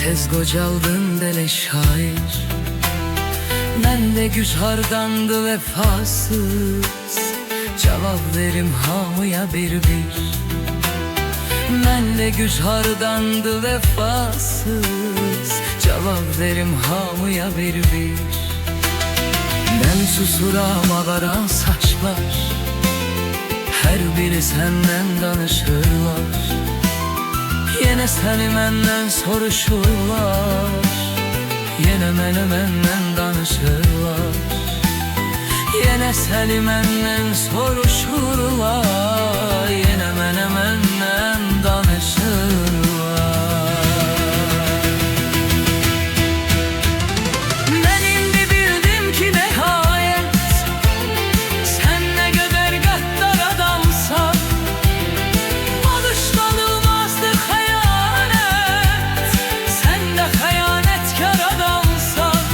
tez qocaldın dele şair. Məndə güc hardandı vefasız, cavab verim hamıya bir-bir. Məndə güc hardandı vefasız, cavab verim hamıya bir-bir. Mən susuram ağaran saçlar, hər biri səndən danışırlar. Yenə səni məndən soruşurlar, yenə məni məndən danışırlar. Yenə səni məndən soruşurlar, yenə məni məndən danışırlar. Mən indi bildim ki nəhayət, sən nə qədər qəddar adamsan. Alışlanılmazdı xəyanət, sən də xəyanətkar adamsan.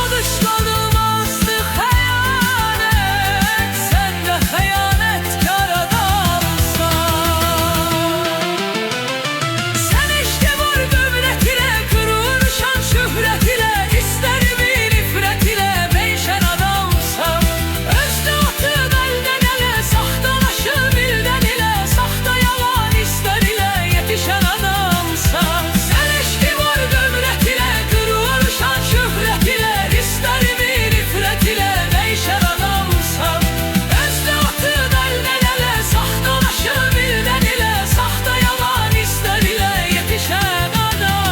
Alışlanılmazdı xəyanət, sən də xəyanətkar adamsan. Sən eşqə var dövlət ilə, qürur, şan, şöhrət ilə, istərimi nifrət ilə bəyişən adamsan. Özdə atıb əldən ələ, saxtalaşıb ildən ilə, saxta yalan istər ilə yetişən adamsan. Sən eşqi var dövlət ilə, qürur, şan, şöhrət ilə, istərimi nifrət ilə bəyişən adamsan. Özdə atıb əldən ələ, saxtalaşıb ildən ilə, saxta yalan istər ilə yetişən adamsan.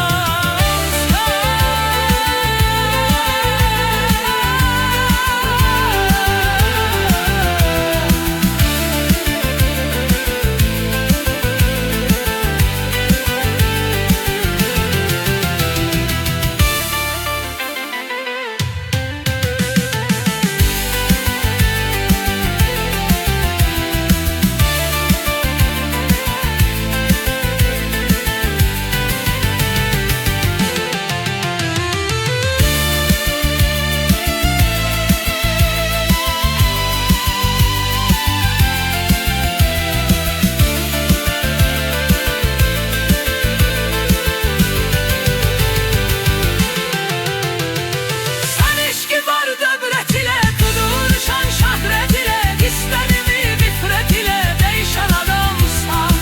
Sən eşqi var dövlət ilə, qürur, şan, şöhrət ilə, istərimi nifrət ilə dəyişən adamsan.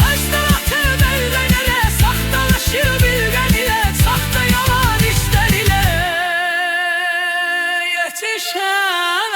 Özdən atıb əldən ələ, saxtalaşıb ildən ilə, saxta yalan istər ilə yetişən